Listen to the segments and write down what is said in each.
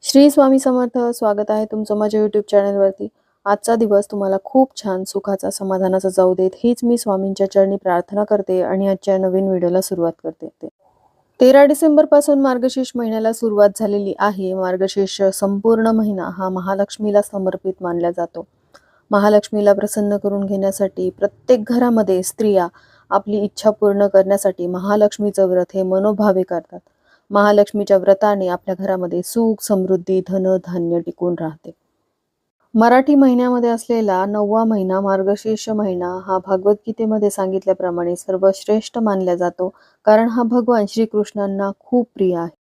श्री स्वामी समर्थ. स्वागत आहे तुमचं माझ्या यूट्यूब चॅनलवरती. आजचा दिवस तुम्हाला खूप छान सुखाचा समाधानाचा जाऊ देत हीच मी स्वामींच्या चरणी प्रार्थना करते आणि आजच्या नवीन व्हिडिओला सुरुवात करते. 13 डिसेंबर पासून मार्गशीर्ष महिन्याला सुरुवात झालेली आहे. मार्गशीर्ष संपूर्ण महिना हा महालक्ष्मीला समर्पित मानला जातो. महालक्ष्मीला प्रसन्न करून घेण्यासाठी प्रत्येक घरामध्ये स्त्रिया आपली इच्छा पूर्ण करण्यासाठी महालक्ष्मीचं व्रत हे मनोभावे करतात. महालक्ष्मीच्या व्रताने आपल्या घरामध्ये सुख, समृद्धी, धन, धान्य टिकून राहते. मराठी महिन्यामध्ये असलेला 9वा महिना मार्गशीर्ष महिना हा भगवद्गीतेमध्ये सांगितल्याप्रमाणे सर्वश्रेष्ठ मानला जातो, कारण हा भगवान श्रीकृष्णांना खूप प्रिय आहे.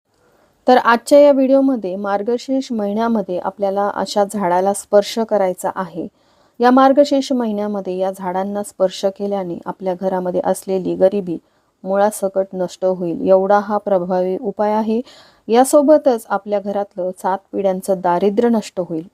तर आजच्या या व्हिडिओमध्ये मार्गशीर्ष महिन्यामध्ये आपल्याला अशा झाडाला स्पर्श करायचा आहे. या मार्गशीर्ष महिन्यामध्ये या झाडांना स्पर्श केल्याने आपल्या घरामध्ये असलेली गरिबी मुळासकट नष्ट होईल, एवढा हा प्रभावी उपाय आहे. यासोबतच आपल्या घरातलं 7 पिढ्यांचं दारिद्र्य नष्ट होईल.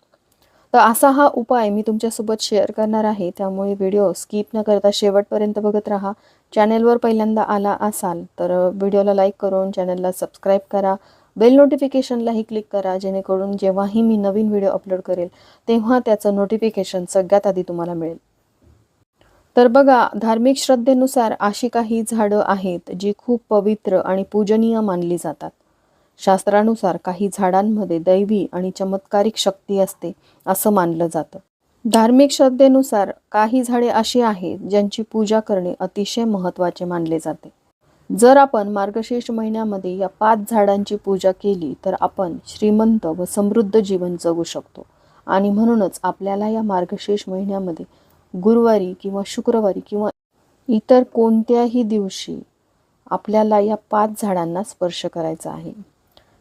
तर असा हा उपाय मी तुमच्यासोबत शेअर करणार आहे, त्यामुळे व्हिडिओ स्किप न करता शेवटपर्यंत बघत राहा. चॅनेलवर पहिल्यांदा आला असाल तर व्हिडिओला लाईक करून चॅनलला सबस्क्राईब करा. बेल नोटिफिकेशनलाही क्लिक करा, जेणेकरून जेव्हाही मी नवीन व्हिडिओ अपलोड करेल तेव्हा त्याचं नोटिफिकेशन सगळ्यात आधी तुम्हाला मिळेल. तर बघा, धार्मिक श्रद्धेनुसार अशी काही झाडं आहेत जी खूप पवित्र आणि पूजनीय मानली जातात. शास्त्रानुसार काही झाडांमध्ये दैवी आणि चमत्कारिक शक्ती असते असं मानलं जातं. धार्मिक श्रद्धेनुसार काही झाडे अशी आहेत ज्यांची पूजा करणे अतिशय महत्त्वाचे मानले जाते. जर आपण मार्गशीर्ष महिन्यामध्ये या 5 झाडांची पूजा केली तर आपण श्रीमंत व समृद्ध जीवन जगू शकतो. आणि म्हणूनच आपल्याला या मार्गशीर्ष महिन्यामध्ये गुरुवारी किंवा शुक्रवारी किंवा इतर कोणत्याही दिवशी आपल्याला या 5 झाडांना स्पर्श करायचा आहे.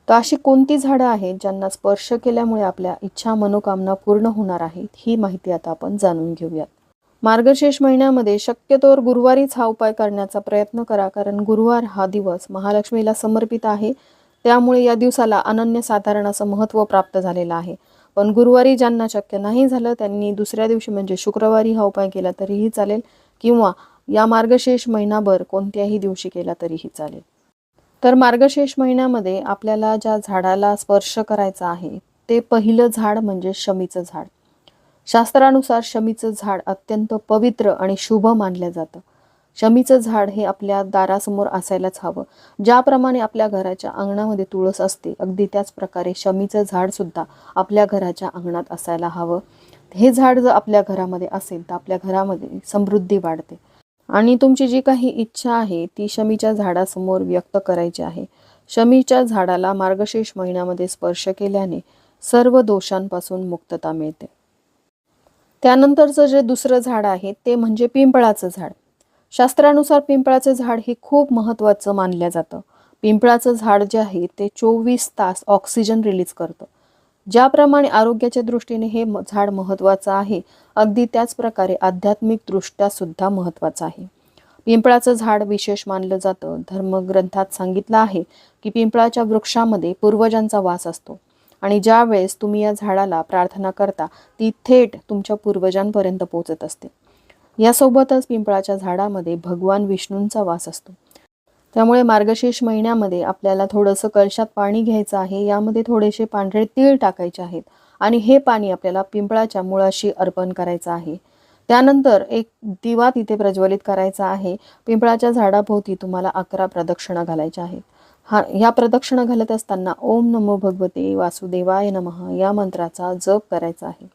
तर अशी कोणती झाडं आहेत ज्यांना स्पर्श केल्यामुळे आपल्या इच्छा मनोकामना पूर्ण होणार आहेत, ही माहिती आता आपण जाणून घेऊयात. मार्गशीर्ष महिन्यामध्ये शक्यतोवर गुरुवारीच हा उपाय करण्याचा प्रयत्न करा, कारण गुरुवार हा दिवस महालक्ष्मीला समर्पित आहे. त्यामुळे या दिवसाला अनन्यसाधारण असं महत्त्व प्राप्त झालेलं आहे. पण गुरुवारी ज्यांना शक्य नाही झालं त्यांनी दुसऱ्या दिवशी म्हणजे शुक्रवारी हा उपाय केला तरीही चालेल, किंवा या मार्गशीर्ष महिनाभर कोणत्याही दिवशी केला तरीही चालेल. तर मार्गशीर्ष महिन्यामध्ये आपल्याला ज्या झाडाला स्पर्श करायचा आहे ते पहिलं झाड म्हणजे शमीचं झाड. शास्त्रानुसार शमीचं झाड अत्यंत पवित्र आणि शुभ मानलं जातं. शमीचं झाड हे आपल्या दारासमोर असायलाच हवं. ज्याप्रमाणे आपल्या घराच्या अंगणामध्ये तुळस असते, अगदी त्याच प्रकारे शमीचं झाड सुद्धा आपल्या घराच्या अंगणात असायला हवं. हे झाड जर आपल्या घरामध्ये असेल तर आपल्या घरामध्ये समृद्धी वाढते आणि तुमची जी काही इच्छा आहे ती शमीच्या झाडासमोर व्यक्त करायची आहे. शमीच्या झाडाला मार्गशीर्ष महिन्यामध्ये स्पर्श केल्याने सर्व दोषांपासून मुक्तता मिळते. त्यानंतरचं जे दुसरं झाड आहे ते म्हणजे पिंपळाचं झाड. शास्त्रानुसार पिंपळाचं झाड हे खूप महत्त्वाचं मानलं जातं. पिंपळाचं झाड जे आहे ते 24 तास ऑक्सिजन रिलीज करतं. ज्याप्रमाणे आरोग्याच्या दृष्टीने हे झाड महत्त्वाचं आहे, अगदी त्याच प्रकारे आध्यात्मिक दृष्ट्या सुद्धा महत्त्वाचं आहे. पिंपळाचं झाड विशेष मानलं जातं. धर्मग्रंथात सांगितलं आहे की पिंपळाच्या वृक्षामध्ये पूर्वजांचा वास असतो आणि ज्या वेळेस तुम्ही या झाडाला प्रार्थना करता ती थेट तुमच्या पूर्वजांपर्यंत पोहोचत असते. यासोबतच पिंपळाच्या झाडामध्ये भगवान विष्णूंचा वास असतो. त्यामुळे मार्गशीर्ष महिन्यामध्ये आपल्याला थोडंसं कलशात पाणी घ्यायचं आहे. यामध्ये थोडेसे पांढरे तीळ टाकायचे आहेत आणि हे पाणी आपल्याला पिंपळाच्या मुळाशी अर्पण करायचं आहे. त्यानंतर एक दिवा तिथे प्रज्वलित करायचा आहे. पिंपळाच्या झाडाभोवती तुम्हाला 11 प्रदक्षिणा घालायच्या आहेत. ह्या प्रदक्षिणा घालत असताना ओम नमो भगवते वासुदेवाय नमः या मंत्राचा जप करायचा आहे.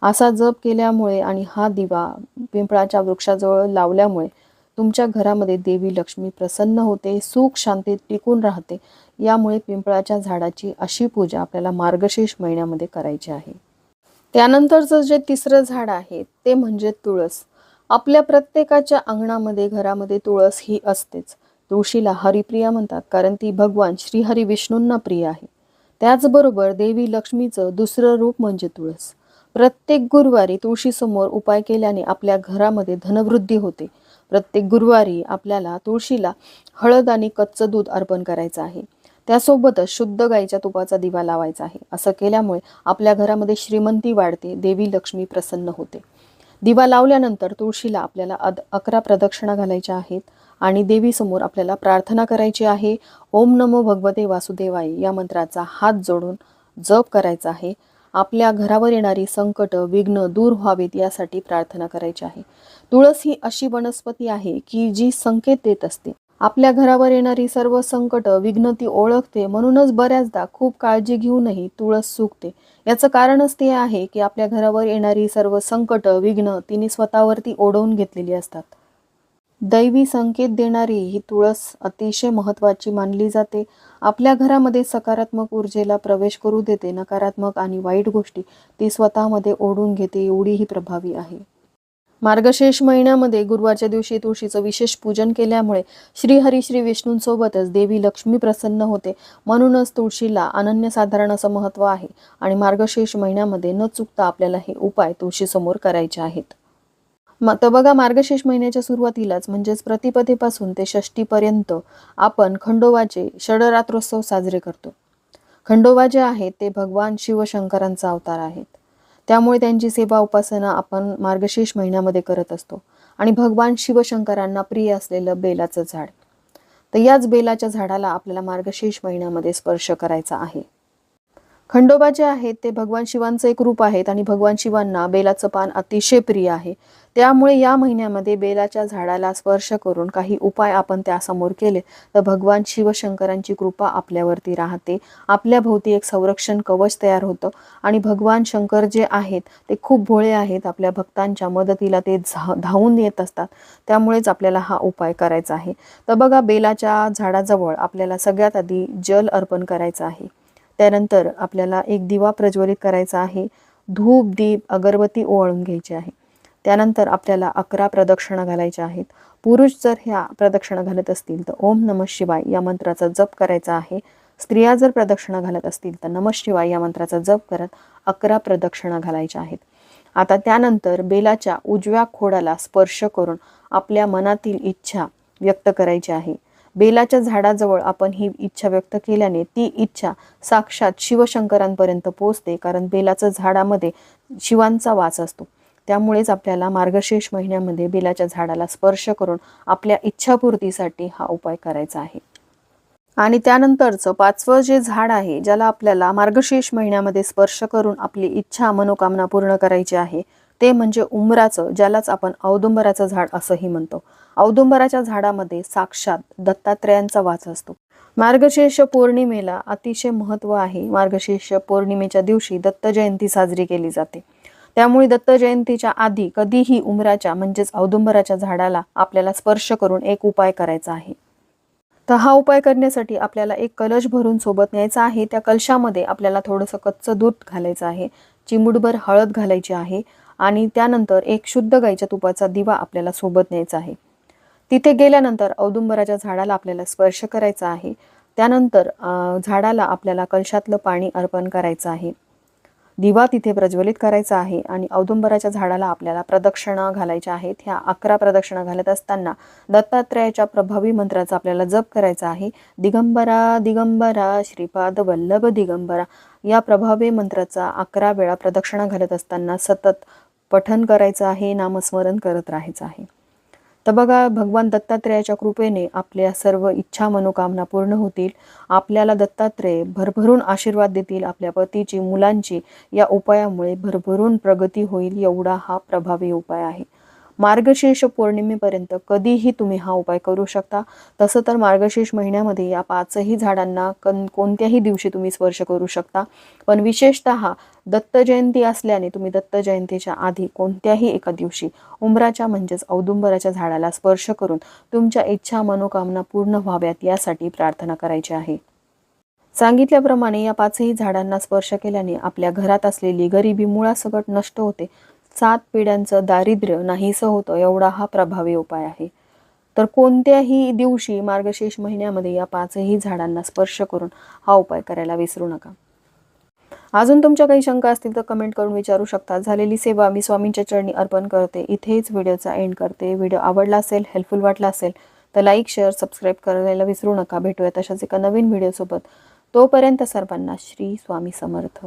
असा जप केल्यामुळे आणि हा दिवा पिंपळाच्या वृक्षाजवळ लावल्यामुळे तुमच्या घरामध्ये देवी लक्ष्मी प्रसन्न होते, सुख शांती टिकून राहते. यामुळे पिंपळाच्या झाडाची अशी पूजा आपल्याला मार्गशीर्ष महिन्यामध्ये करायची आहे. त्यानंतरचं जे तिसरं झाड आहे ते म्हणजे तुळस. आपल्या प्रत्येकाच्या अंगणामध्ये घरामध्ये तुळस ही असतेच. तुळशीला हरिप्रिया म्हणतात, कारण ती भगवान श्रीहरी विष्णूंना प्रिय आहे. त्याचबरोबर देवी लक्ष्मीचं दुसरं रूप म्हणजे तुळस. प्रत्येक गुरुवारी तुळशीसमोर उपाय केल्याने आपल्या घरामध्ये धनवृद्धी होते. प्रत्येक गुरुवारी आपल्याला तुळशीला हळद आणि कच्चं दूध अर्पण करायचं आहे. त्यासोबतच शुद्ध गाईच्या तुपाचा दिवा लावायचा आहे. असं केल्यामुळे आपल्या घरामध्ये श्रीमंती वाढते, देवी लक्ष्मी प्रसन्न होते. दिवा लावल्यानंतर तुळशीला आपल्याला 11 प्रदक्षिणा घालायच्या आहेत आणि देवीसमोर आपल्याला प्रार्थना करायची आहे. ओम नमो भगवते वासुदेवाय या मंत्राचा हात जोडून जप करायचा आहे. आपल्या घरावर येणारी संकट, विघ्न दूर व्हावीत यासाठी प्रार्थना करायची आहे. तुळस ही अशी वनस्पती आहे की जी संकेत देत असते. आपल्या घरावर येणारी सर्व संकट, विघ्न ती ओळखते. म्हणूनच बऱ्याचदा खूप काळजी घेऊनही तुळस चुकते. याचं कारणच ते आहे की आपल्या घरावर येणारी सर्व संकट, विघ्न तिने स्वतःवरती ओढवून घेतलेली असतात. दैवी संकेत देणारी ही तुळस अतिशय महत्त्वाची मानली जाते. आपल्या घरामध्ये सकारात्मक ऊर्जेला प्रवेश करू देते. नकारात्मक आणि वाईट गोष्टी ती स्वतःमध्ये ओढून घेते, एवढी ही प्रभावी आहे. मार्गशीर्ष महिन्यामध्ये गुरुवारच्या दिवशी तुळशीचं विशेष पूजन केल्यामुळे श्रीहरी श्री विष्णूंसोबतच देवी लक्ष्मी प्रसन्न होते. म्हणूनच तुळशीला अनन्यसाधारण असं महत्त्व आहे आणि मार्गशीर्ष महिन्यामध्ये न चुकता आपल्याला हे उपाय तुळशीसमोर करायचे आहेत. तर बघा, मार्गशीर्ष महिन्याच्या सुरुवातीलाच म्हणजेच प्रतिपदेपासून ते षष्टीपर्यंत आपण खंडोबाचे षडरात्रोत्सव साजरे करतो. खंडोबा जे आहेत ते भगवान शिवशंकरांचा अवतार आहेत. त्यामुळे त्यांची सेवा उपासना आपण मार्गशीर्ष महिन्यामध्ये करत असतो. आणि भगवान शिवशंकरांना प्रिय असलेलं बेलाचं झाड, तर याच बेलाच्या झाडाला आपल्याला मार्गशीर्ष महिन्यामध्ये स्पर्श करायचा आहे. खंडोबा जे आहेत ते भगवान शिवांचं एक रूप आहेत आणि भगवान शिवांना बेलाचं पान अतिशय प्रिय आहे. त्यामुळे या महिन्यामध्ये बेलाच्या झाडाला स्पर्श करून काही उपाय आपण त्यासमोर केले तर भगवान शिवशंकरांची कृपा आपल्यावरती राहते. आपल्या भोवती एक संरक्षण कवच तयार होतं आणि भगवान शंकर जे आहेत ते खूप भोळे आहेत. आपल्या भक्तांच्या मदतीला ते धावून येत असतात. त्यामुळेच आपल्याला हा उपाय करायचा आहे. तर बघा, बेलाच्या झाडाजवळ आपल्याला सगळ्यात आधी जल अर्पण करायचं आहे. त्यानंतर आपल्याला एक दिवा प्रज्वलित करायचा आहे. धूप, दीप, अगरबत्ती ओवाळून घ्यायची आहे. त्यानंतर आपल्याला 11 प्रदक्षिणा घालायच्या आहेत. पुरुष जर ह्या प्रदक्षिणा घालत असतील तर ओम नमः शिवाय या मंत्राचा जप करायचा आहे. स्त्रिया जर प्रदक्षिणा घालत असतील तर नमः शिवाय या मंत्राचा जप करत 11 प्रदक्षिणा घालायच्या आहेत. आता त्यानंतर बेलाच्या उजव्या खोडाला स्पर्श करून आपल्या मनातील इच्छा व्यक्त करायची आहे. बेलाच्या झाडाजवळ आपण ही इच्छा व्यक्त केल्याने ती इच्छा साक्षात शिवशंकरांपर्यंत पोहोचते. कारण बेलाच्या झाडामध्ये शिवांचा वास असतो. त्यामुळेच आपल्याला मार्गशीर्ष महिन्यामध्ये बेलाच्या झाडाला स्पर्श करून आपल्या इच्छापूर्तीसाठी हा उपाय करायचा आहे. आणि त्यानंतरचं 5वं जे झाड आहे, ज्याला आपल्याला मार्गशीर्ष महिन्यामध्ये स्पर्श करून आपली इच्छा मनोकामना पूर्ण करायची आहे, ते म्हणजे उंबराचं, ज्यालाच आपण औदुंबराचं झाड असंही म्हणतो. औदुंबराच्या झाडामध्ये साक्षात दत्तात्रेयांचा वास असतो. मार्गशीर्ष पौर्णिमेला अतिशय महत्त्व आहे. मार्गशीर्ष पौर्णिमेच्या दिवशी दत्त जयंती साजरी केली जाते. त्यामुळे दत्त जयंतीच्या आधी कधीही उंबराच्या म्हणजेच औदुंबराच्या झाडाला आपल्याला स्पर्श करून एक उपाय करायचा आहे. तर हा उपाय करण्यासाठी आपल्याला एक कलश भरून सोबत न्यायचा आहे. त्या कलशामध्ये आपल्याला थोडंसं कच्चं दूध घालायचं आहे. चिमूटभर हळद घालायची आहे आणि त्यानंतर एक शुद्ध गाईच्या तुपाचा दिवा आपल्याला सोबत न्यायचा आहे. तिथे गेल्यानंतर औदुंबराच्या झाडाला आपल्याला स्पर्श करायचा आहे. त्यानंतर झाडाला आपल्याला कलशातलं पाणी अर्पण करायचं आहे. दिवा तिथे प्रज्वलित करायचा आहे आणि औदुंबराच्या झाडाला आपल्याला प्रदक्षिणा घालायच्या आहेत. ह्या 11 प्रदक्षिणा घालत असताना दत्तात्रेयाच्या प्रभावी मंत्राचा आपल्याला जप करायचा आहे. दिगंबरा दिगंबरा श्रीपाद वल्लभ दिगंबरा या प्रभावी मंत्राचा 11 वेळा प्रदक्षिणा घालत असताना सतत पठण करायचं आहे, नामस्मरण करत राहायचं आहे. तर बघा, भगवान दत्तात्रेयाच्या कृपेने आपल्या सर्व इच्छा मनोकामना पूर्ण होतील. आपल्याला दत्तात्रेय भरभरून आशीर्वाद देतील. आपल्या पतीची, मुलांची या उपायामुळे भरभरून प्रगती होईल, एवढा हा प्रभावी उपाय आहे. मार्गशीर्ष पौर्णिमेपर्यंत कधीही तुम्ही हा उपाय करू शकता. तसं तर मार्गशीर्ष महिन्यामध्ये या 5ही झाडांना कोणत्याही दिवशी तुम्ही स्पर्श करू शकता. पण विशेषतः दत्त जयंती असल्याने तुम्ही दत्त जयंतीच्या आधी कोणत्याही एका दिवशी उंबराच्या म्हणजेच औदुंबराच्या झाडाला स्पर्श करून तुमच्या इच्छा मनोकामना पूर्ण व्हाव्यात यासाठी प्रार्थना करायची आहे. सांगितल्याप्रमाणे या 5ही झाडांना स्पर्श केल्याने आपल्या घरात असलेली गरिबी मुळासकट नष्ट होते. 7 पिढ्यांचं दारिद्र्य नाहीसं होतं, एवढा हा प्रभावी उपाय आहे. तर कोणत्याही दिवशी मार्गशीर्ष महिन्यामध्ये या 5ही झाडांना स्पर्श करून हा उपाय करायला विसरू नका. अजून तुमच्या काही शंका असतील तर कमेंट करून विचारू शकता. झालेली सेवा मी स्वामींच्या चरणी अर्पण करते. इथेच व्हिडिओचा एंड करते. व्हिडिओ आवडला असेल, हेल्पफुल वाटला असेल तर लाईक, शेअर, सबस्क्राईब करायला विसरू नका. भेटूया तशाच एका नवीन व्हिडिओसोबत. तोपर्यंत सर्वांना श्री स्वामी समर्थ.